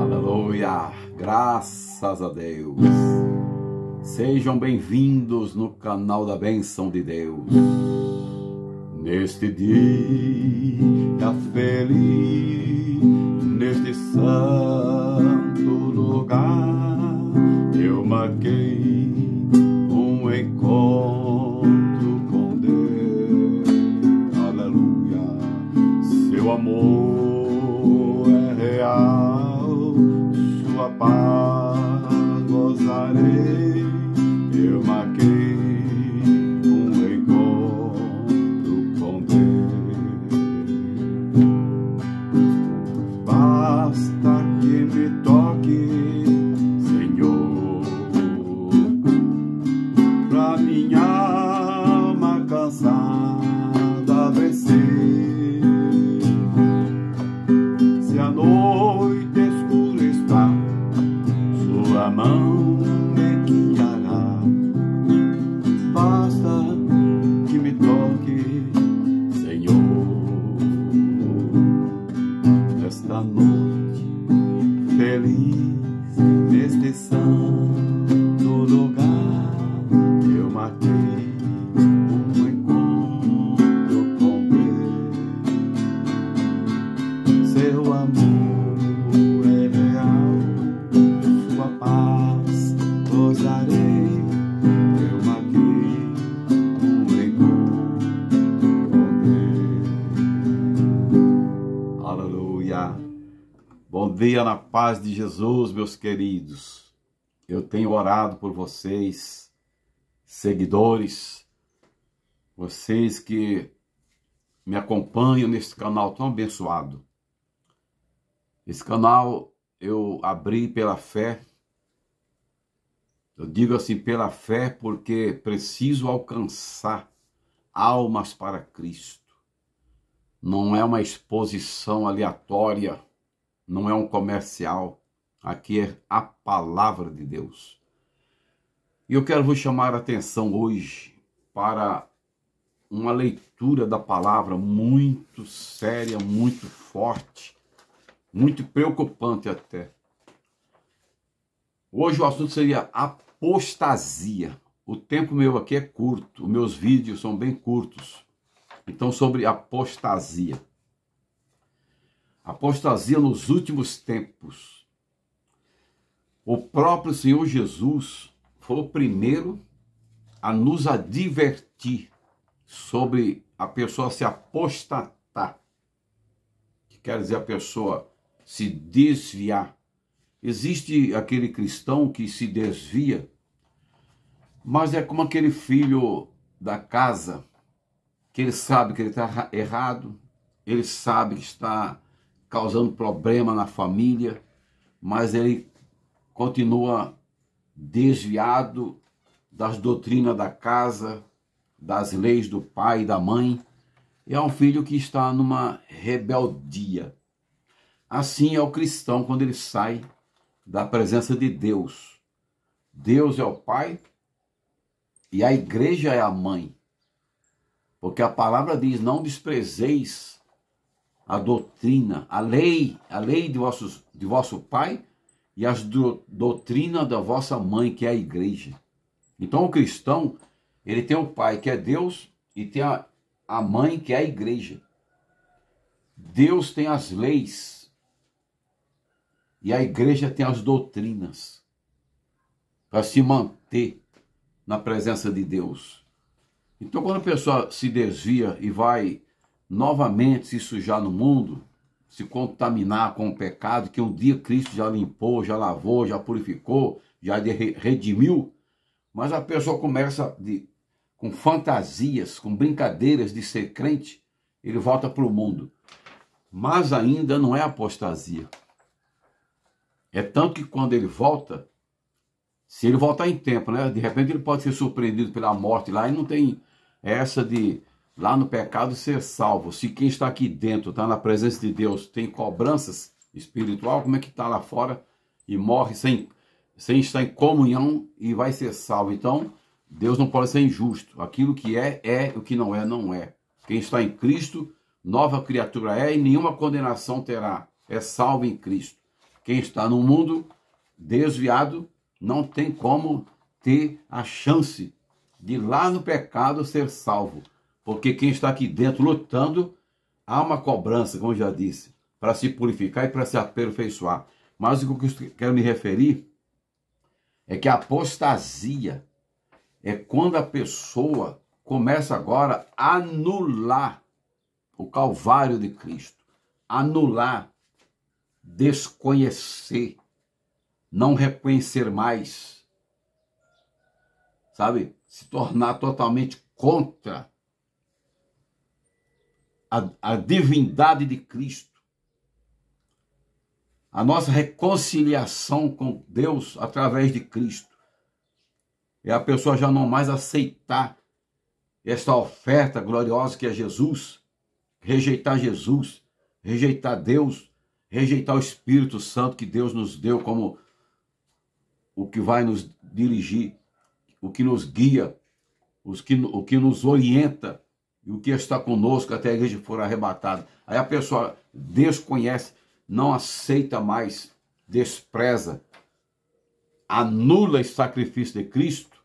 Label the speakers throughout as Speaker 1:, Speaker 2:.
Speaker 1: Aleluia, graças a Deus. Sejam bem-vindos no canal da Bênção de Deus. Neste dia feliz, neste santo lugar, eu marquei um encontro com Deus. Aleluia, seu amor é real, sua paz gozarei. Eu marquei um encontro com Deus. Basta que me toque, Senhor, pra minha alma cansada vencer. Se a noite escura está, sua mão me guiará. Basta que me toque, Senhor, esta noite feliz, neste santo lugar, eu marquei um encontro com Deus. Seu amor é real, sua paz gozarei. Eu marquei um encontro com Deus. Aleluia. Bom dia na paz de Jesus, meus queridos. Eu tenho orado por vocês, seguidores, vocês que me acompanham nesse canal tão abençoado. Esse canal eu abri pela fé. Eu digo assim, pela fé, porque preciso alcançar almas para Cristo. Não é uma exposição aleatória, não é um comercial. Aqui é a palavra de Deus. E eu quero vos chamar a atenção hoje para uma leitura da palavra muito séria, muito forte, muito preocupante até. Hoje o assunto seria apostasia. O tempo meu aqui é curto, os meus vídeos são bem curtos. Então, sobre apostasia. Apostasia nos últimos tempos. O próprio Senhor Jesus foi o primeiro a nos advertir sobre a pessoa se apostatar. Que quer dizer a pessoa se desviar. Existe aquele cristão que se desvia, mas é como aquele filho da casa, que ele sabe que ele está errado, ele sabe que está causando problema na família, mas ele continua desviado das doutrinas da casa, das leis do pai e da mãe. É um filho que está numa rebeldia. Assim é o cristão quando ele sai da presença de Deus. Deus é o pai e a igreja é a mãe. Porque a palavra diz, não desprezeis a doutrina, a lei de vosso pai e as doutrinas da vossa mãe, que é a igreja. Então o cristão, ele tem o pai, que é Deus, e tem a mãe, que é a igreja. Deus tem as leis e a igreja tem as doutrinas para se manter na presença de Deus. Então, quando a pessoa se desvia e vai novamente se sujar no mundo, se contaminar com o pecado, que um dia Cristo já limpou, já lavou, já purificou, já redimiu, mas a pessoa começa com fantasias, com brincadeiras de ser crente, ele volta para o mundo. Mas ainda não é apostasia. É tanto que quando ele volta, se ele voltar em tempo, né? De repente ele pode ser surpreendido pela morte lá e não tem essa de, lá no pecado, ser salvo. Se quem está aqui dentro, está na presença de Deus, tem cobranças espiritual, como é que está lá fora e morre sem estar em comunhão e vai ser salvo? Então, Deus não pode ser injusto. Aquilo que é, o que não é, não é. Quem está em Cristo, nova criatura é e nenhuma condenação terá. É salvo em Cristo. Quem está no mundo desviado não tem como ter a chance de lá no pecado ser salvo. Porque quem está aqui dentro lutando, há uma cobrança, como eu já disse, para se purificar e para se aperfeiçoar. Mas o que eu quero me referir é que a apostasia é quando a pessoa começa agora a anular o Calvário de Cristo. Anular, desconhecer, não reconhecer mais, sabe? Se tornar totalmente contra a divindade de Cristo. A nossa reconciliação com Deus através de Cristo. É a pessoa já não mais aceitar esta oferta gloriosa que é Jesus, rejeitar Jesus, rejeitar Deus, rejeitar o Espírito Santo que Deus nos deu como o que vai nos dirigir, o que nos guia, o que nos orienta e o que está conosco até a igreja for arrebatada. Aí a pessoa desconhece, não aceita mais, despreza, anula esse sacrifício de Cristo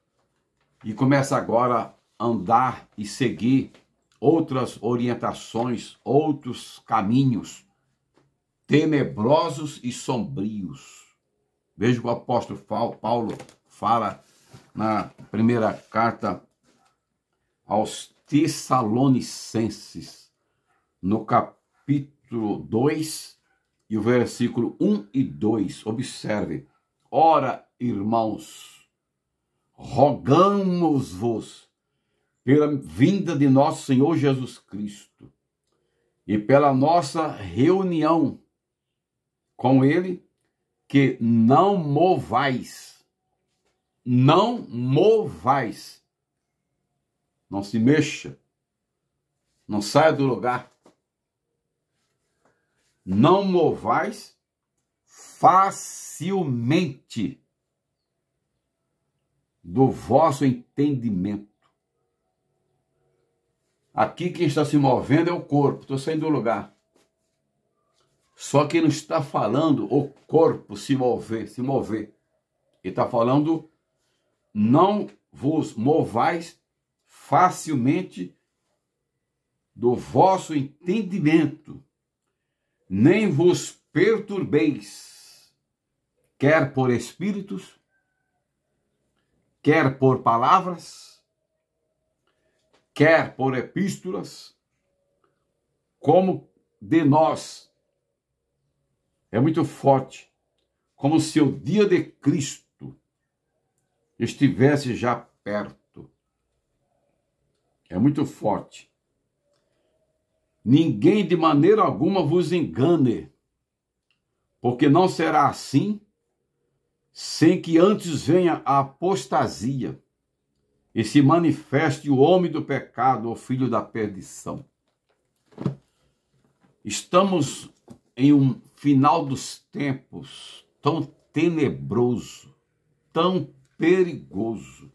Speaker 1: e começa agora a andar e seguir outras orientações, outros caminhos tenebrosos e sombrios. Veja o que o apóstolo Paulo fala na primeira carta aos Tessalonicenses, no capítulo 2 e o versículo 1 e 2. Observe. Ora, irmãos, rogamos-vos pela vinda de nosso Senhor Jesus Cristo e pela nossa reunião com Ele, que não movais, não se mexa, não saia do lugar, não movais facilmente do vosso entendimento. Aqui quem está se movendo é o corpo, estou saindo do lugar. Só que não está falando o corpo se mover. Ele está falando, não vos movais facilmente do vosso entendimento, nem vos perturbeis, quer por espíritos, quer por palavras, quer por epístolas, como de nós. É muito forte, como se o dia de Cristo estivesse já perto. É muito forte. Ninguém de maneira alguma vos engane, porque não será assim, sem que antes venha a apostasia e se manifeste o homem do pecado, o filho da perdição. Estamos em um final dos tempos tão tenebroso, tão perigoso,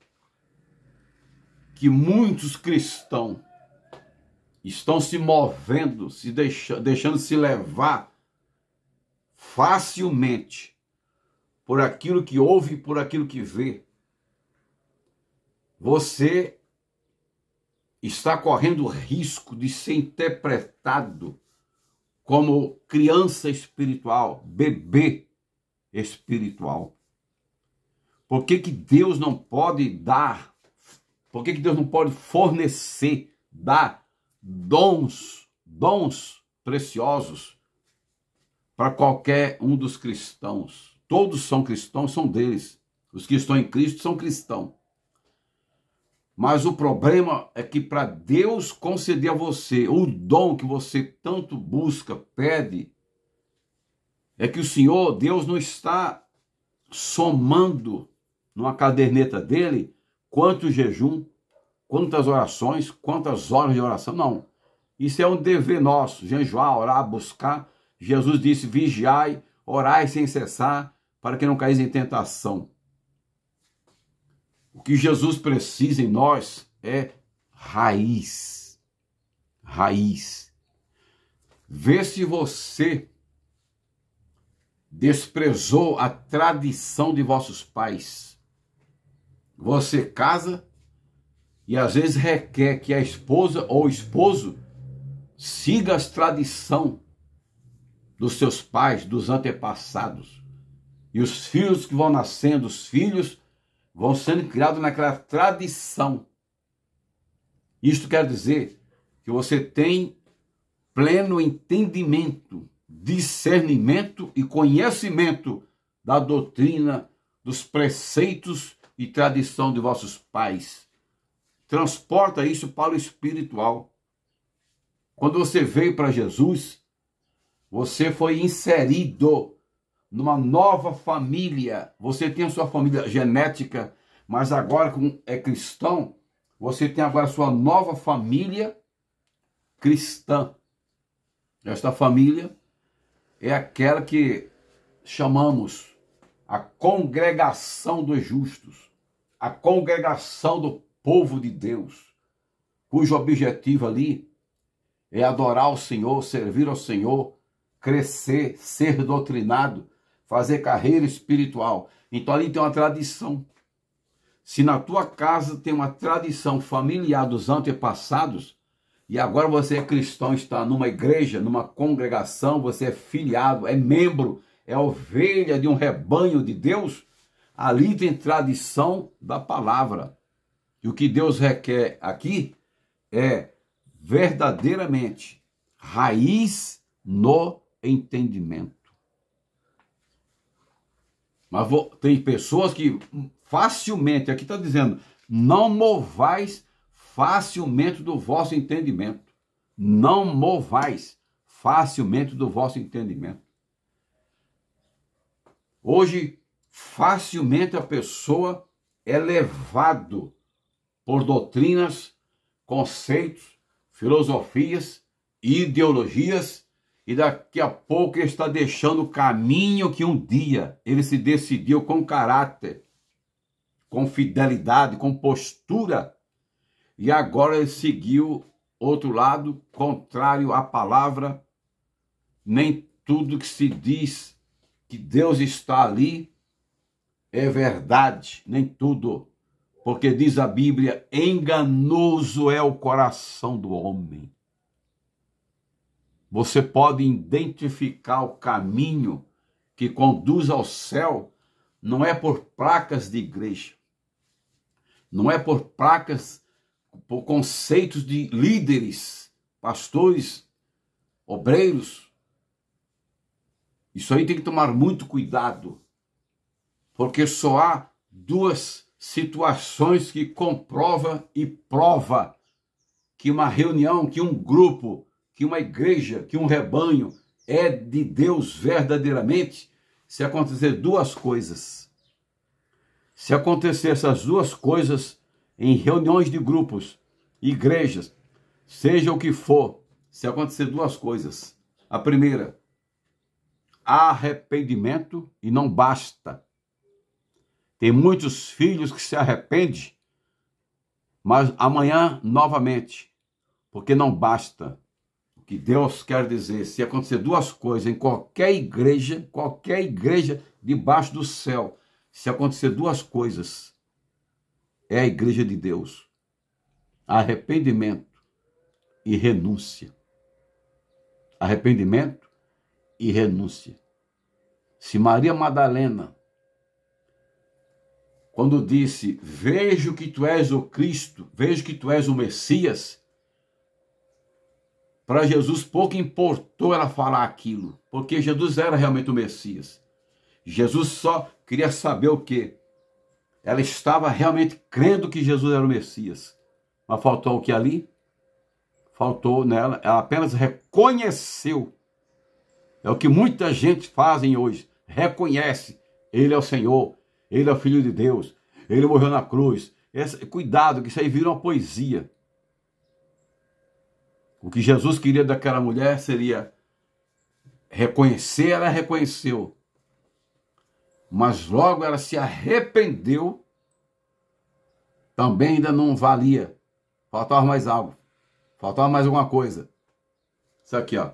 Speaker 1: que muitos cristãos estão se movendo, deixando se levar facilmente por aquilo que ouve e por aquilo que vê. Você está correndo o risco de ser interpretado como criança espiritual, bebê espiritual. Por que Deus não pode dar? Por que Deus não pode fornecer, dar dons preciosos para qualquer um dos cristãos? Todos são cristãos, são deles. Os que estão em Cristo são cristãos. Mas o problema é que para Deus conceder a você o dom que você tanto busca, pede, é que o Senhor, Deus, não está somando numa caderneta dele quanto jejum, quantas orações, quantas horas de oração. Não. Isso é um dever nosso, jejuar, orar, buscar. Jesus disse, vigiai, orai sem cessar, para que não caís em tentação. O que Jesus precisa em nós é raiz. Raiz. Vê se você desprezou a tradição de vossos pais. Você casa e às vezes requer que a esposa ou o esposo siga as tradições dos seus pais, dos antepassados. E os filhos que vão nascendo, os filhos vão sendo criados naquela tradição. Isto quer dizer que você tem pleno entendimento, discernimento e conhecimento da doutrina, dos preceitos e tradição de vossos pais. Transporta isso para o espiritual. Quando você veio para Jesus, você foi inserido numa nova família. Você tem a sua família genética, mas agora, como é cristão, você tem agora a sua nova família cristã. Esta família é aquela que chamamos a congregação dos justos, a congregação do povo de Deus, cujo objetivo ali é adorar o Senhor, servir ao Senhor, crescer, ser doutrinado, fazer carreira espiritual. Então ali tem uma tradição. Se na tua casa tem uma tradição familiar dos antepassados, e agora você é cristão, está numa igreja, numa congregação, você é filiado, é membro, é ovelha de um rebanho de Deus, ali tem tradição da palavra. E o que Deus requer aqui é verdadeiramente raiz no entendimento. Mas tem pessoas que facilmente, aqui está dizendo, não movais facilmente do vosso entendimento. Não movais facilmente do vosso entendimento. Hoje, facilmente a pessoa é levado por doutrinas, conceitos, filosofias, ideologias, e daqui a pouco ele está deixando o caminho que um dia ele se decidiu com caráter, com fidelidade, com postura, e agora ele seguiu outro lado, contrário à palavra. Nem tudo que se diz que Deus está ali é verdade, nem tudo. Porque diz a Bíblia, enganoso é o coração do homem. Você pode identificar o caminho que conduz ao céu, não é por placas de igreja, não é por placas, por conceitos de líderes, pastores, obreiros. Isso aí tem que tomar muito cuidado, porque só há duas situações que comprova e prova que uma reunião, que um grupo, que uma igreja, que um rebanho é de Deus verdadeiramente, se acontecer duas coisas. Se acontecer essas duas coisas em reuniões de grupos, igrejas, seja o que for, se acontecer duas coisas. A primeira, arrependimento, e não basta. Tem muitos filhos que se arrependem, mas amanhã novamente, porque não basta. O que Deus quer dizer, se acontecer duas coisas em qualquer igreja debaixo do céu, se acontecer duas coisas, é a igreja de Deus: arrependimento e renúncia. Arrependimento e renúncia. Se Maria Madalena, quando disse, vejo que tu és o Cristo, vejo que tu és o Messias, para Jesus pouco importou ela falar aquilo, porque Jesus era realmente o Messias. Jesus só queria saber o quê? Ela estava realmente crendo que Jesus era o Messias. Mas faltou o que ali? Faltou nela, ela apenas reconheceu. É o que muita gente fazem hoje. Reconhece, ele é o Senhor, ele é o Filho de Deus, ele morreu na cruz. Cuidado, que isso aí vira uma poesia. O que Jesus queria daquela mulher seria reconhecer, ela reconheceu. Mas logo ela se arrependeu, também ainda não valia. Faltava mais algo. Faltava mais alguma coisa. Isso aqui, ó.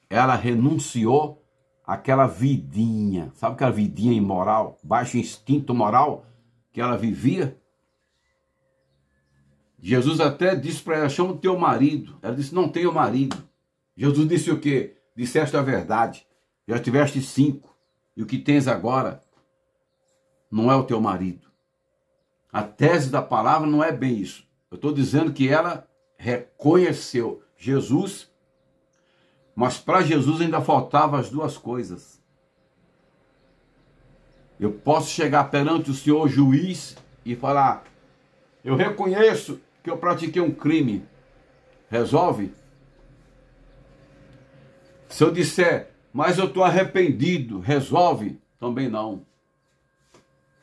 Speaker 1: Ela renunciou aquela vidinha, sabe aquela vidinha imoral, baixo instinto moral que ela vivia? Jesus até disse para ela, chama o teu marido. Ela disse, não tenho marido. Jesus disse o quê? Disseste a verdade, já tiveste 5, e o que tens agora não é o teu marido. A tese da palavra não é bem isso. Eu estou dizendo que ela reconheceu Jesus, mas para Jesus ainda faltavam as 2 coisas. Eu posso chegar perante o Senhor juiz e falar, eu reconheço que eu pratiquei um crime. Resolve? Se eu disser, mas eu estou arrependido, resolve? Também não.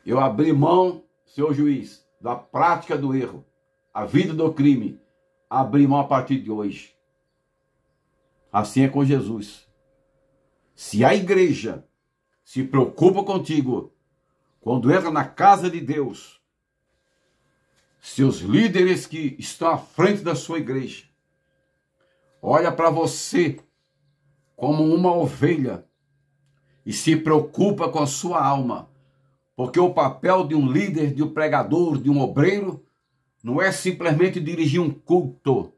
Speaker 1: Eu abri mão, senhor juiz, da prática do erro, a vida do crime, abri mão a partir de hoje. Assim é com Jesus. Se a igreja se preocupa contigo, quando entra na casa de Deus, seus líderes que estão à frente da sua igreja, olha para você como uma ovelha e se preocupa com a sua alma, porque o papel de um líder, de um pregador, de um obreiro, não é simplesmente dirigir um culto.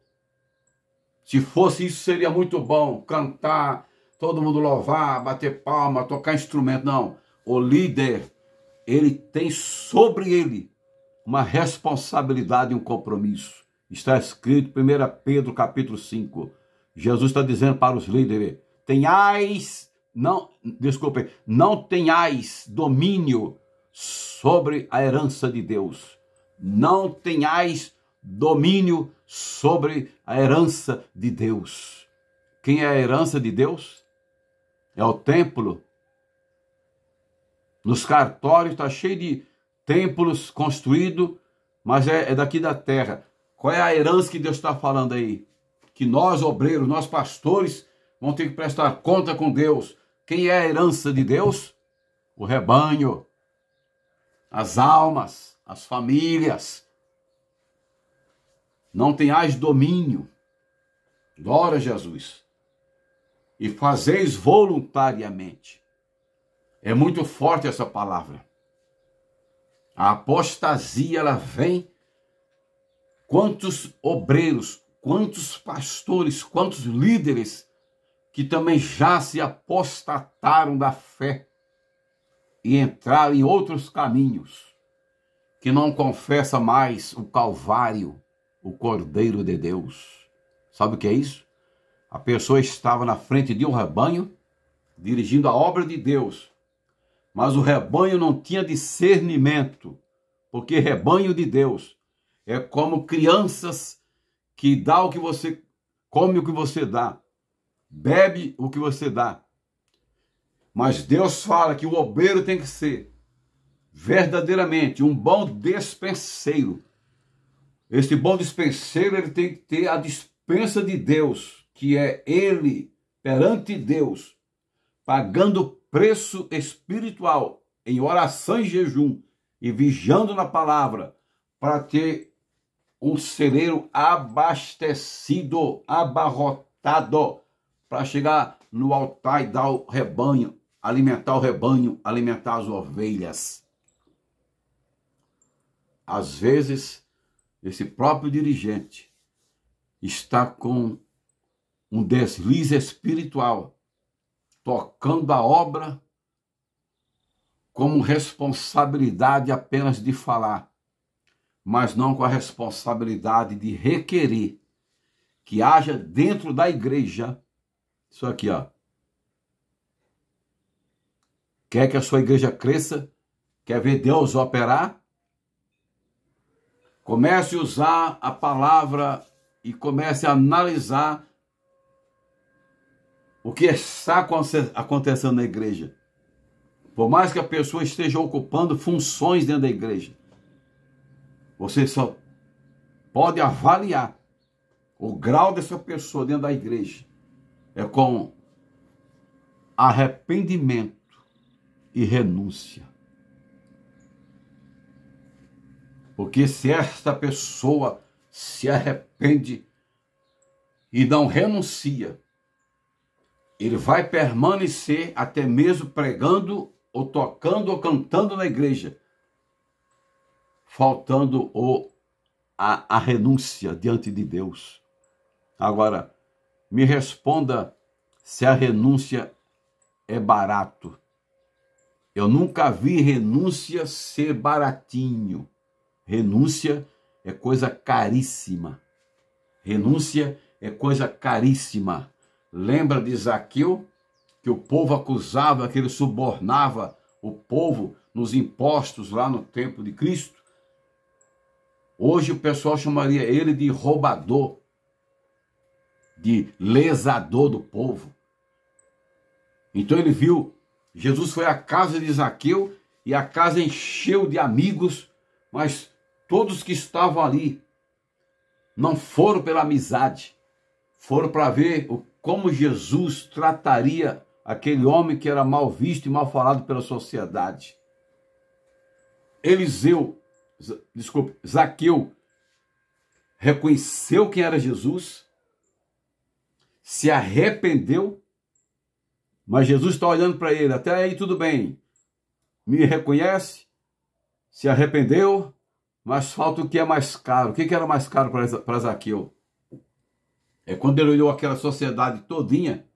Speaker 1: Se fosse isso, seria muito bom, cantar, todo mundo louvar, bater palma, tocar instrumento. Não, o líder, ele tem sobre ele uma responsabilidade e um compromisso. Está escrito em 1 Pedro capítulo 5. Jesus está dizendo para os líderes, não tenhais domínio sobre a herança de Deus. Não tenhais domínio sobre a herança de Deus. Quem é a herança de Deus? É o templo. Nos cartórios está cheio de templos construídos, mas é daqui da terra. Qual é a herança que Deus está falando aí? Que nós, obreiros, nós pastores, vamos ter que prestar conta com Deus. Quem é a herança de Deus? O rebanho, as almas, as famílias. Não tenhais domínio. Glória a Jesus. E fazeis voluntariamente. É muito forte essa palavra. A apostasia, ela vem. Quantos obreiros, quantos pastores, quantos líderes que também já se apostataram da fé e entraram em outros caminhos, que não confessa mais o Calvário, o Cordeiro de Deus. Sabe o que é isso? A pessoa estava na frente de um rebanho, dirigindo a obra de Deus, mas o rebanho não tinha discernimento, porque rebanho de Deus é como crianças que dá o que você come, o que você dá, bebe o que você dá. Mas Deus fala que o obreiro tem que ser verdadeiramente um bom despenseiro. Esse bom despenseiro, ele tem que ter a dispensa de Deus, que é ele perante Deus, pagando preço espiritual em oração e jejum e vigiando na palavra, para ter um celeiro abastecido, abarrotado, para chegar no altar e dar o rebanho, alimentar as ovelhas. Às vezes, esse próprio dirigente está com um deslize espiritual, tocando a obra como responsabilidade apenas de falar, mas não com a responsabilidade de requerer que haja dentro da igreja isso aqui, ó. Quer que a sua igreja cresça? Quer ver Deus operar? Comece a usar a palavra e comece a analisar o que está acontecendo na igreja. Por mais que a pessoa esteja ocupando funções dentro da igreja, você só pode avaliar o grau dessa pessoa dentro da igreja é com arrependimento e renúncia. Porque se esta pessoa se arrepende e não renuncia, ele vai permanecer até mesmo pregando, ou tocando, ou cantando na igreja, faltando a renúncia diante de Deus. Agora, me responda se a renúncia é barato. Eu nunca vi renúncia ser baratinho. Renúncia é coisa caríssima. Renúncia é coisa caríssima. Lembra de Zaqueu, que o povo acusava que ele subornava o povo nos impostos lá no templo de Cristo? Hoje o pessoal chamaria ele de roubador, de lesador do povo. Então ele viu, Jesus foi à casa de Zaqueu e a casa encheu de amigos, mas todos que estavam ali não foram pela amizade, foram para ver como Jesus trataria aquele homem que era mal visto e mal falado pela sociedade. Zaqueu reconheceu quem era Jesus, se arrependeu, mas Jesus está olhando para ele, até aí tudo bem, me reconhece, se arrependeu, mas falta o que é mais caro. O que era mais caro para Zaqueu? É quando ele olhou aquela sociedade todinha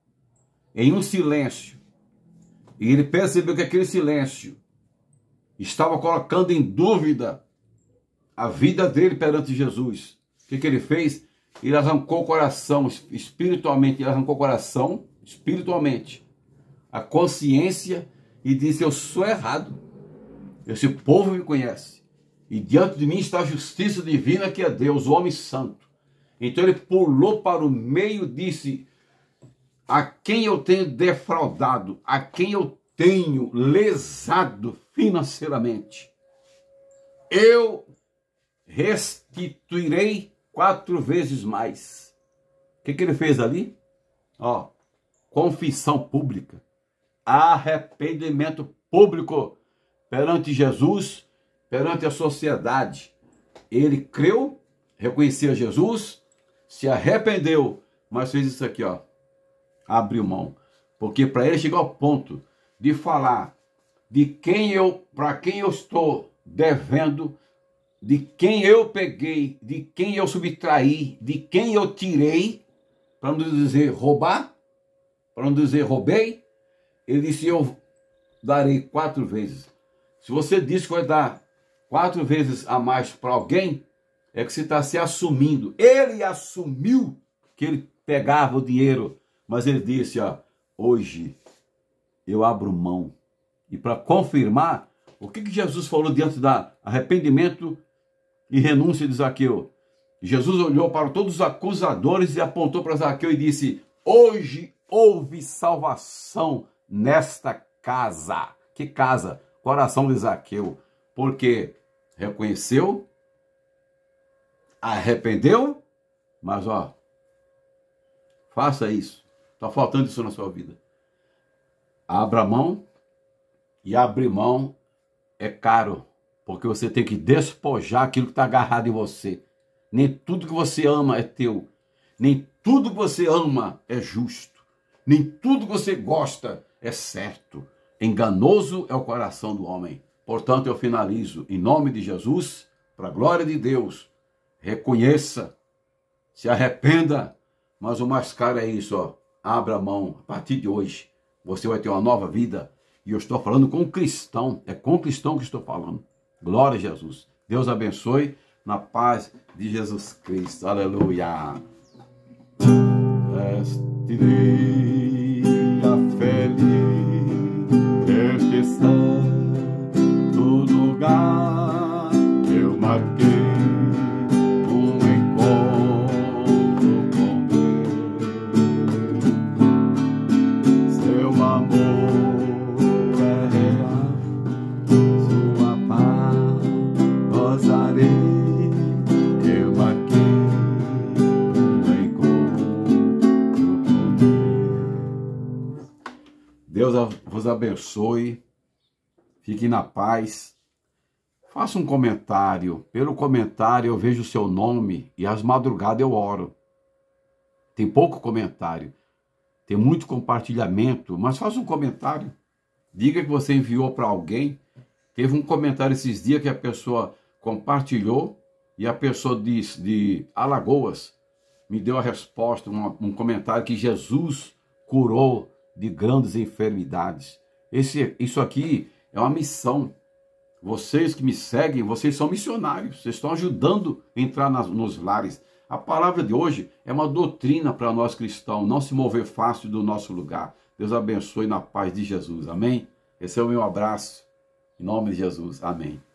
Speaker 1: em um silêncio, e ele percebeu que aquele silêncio estava colocando em dúvida a vida dele perante Jesus. O que ele fez? Ele arrancou o coração espiritualmente, ele arrancou o coração espiritualmente, a consciência, e disse: eu sou errado, esse povo me conhece, e diante de mim está a justiça divina, que é Deus, o homem santo. Então ele pulou para o meio e disse: a quem eu tenho defraudado, a quem eu tenho lesado financeiramente, eu restituirei 4 vezes mais. O que ele fez ali? Confissão pública, arrependimento público perante Jesus, perante a sociedade. Ele creu, reconhecia Jesus, se arrependeu, mas fez isso aqui, abriu mão. Porque para ele chegar ao ponto de falar para quem eu estou devendo, de quem eu peguei, de quem eu subtraí, de quem eu tirei, para não dizer roubar, para não dizer roubei, ele disse: eu darei 4 vezes. Se você diz que vai dar 4 vezes a mais para alguém, é que você está se assumindo. Ele assumiu que ele pegava o dinheiro, mas ele disse: hoje eu abro mão. E para confirmar, o que Jesus falou diante da arrependimento e renúncia de Zaqueu? Jesus olhou para todos os acusadores e apontou para Zaqueu e disse: hoje houve salvação nesta casa. Que casa? Coração de Zaqueu. Porque reconheceu, arrependeu, mas faça isso. Está faltando isso na sua vida. Abra mão, e abrir mão é caro, porque você tem que despojar aquilo que está agarrado em você. Nem tudo que você ama é teu. Nem tudo que você ama é justo. Nem tudo que você gosta é certo. Enganoso é o coração do homem. Portanto, eu finalizo em nome de Jesus, para a glória de Deus. Reconheça, se arrependa, mas o mais caro é isso, abra mão. A partir de hoje, você vai ter uma nova vida. E eu estou falando com um cristão, é com um cristão que estou falando. Glória a Jesus. Deus abençoe, na paz de Jesus Cristo. Aleluia. Este dia feliz, este santo lugar, eu marquei um encontro com Deus. Seu amor é real, sua paz gozarei. Eu marquei um encontro com Deus. Deus vos abençoe. Fique na paz. Faça um comentário. Pelo comentário eu vejo o seu nome e às madrugadas eu oro. Tem pouco comentário. tem muito compartilhamento, mas faça um comentário. Diga que você enviou para alguém. Teve um comentário esses dias que a pessoa compartilhou e a pessoa de Alagoas me deu a resposta, um comentário que Jesus curou de grandes enfermidades. Isso aqui é uma missão. Vocês que me seguem, vocês são missionários. Vocês estão ajudando a entrar nos lares. A palavra de hoje é uma doutrina para nós cristãos, não se mover fácil do nosso lugar. Deus abençoe na paz de Jesus. Amém? Esse é o meu abraço. Em nome de Jesus. Amém.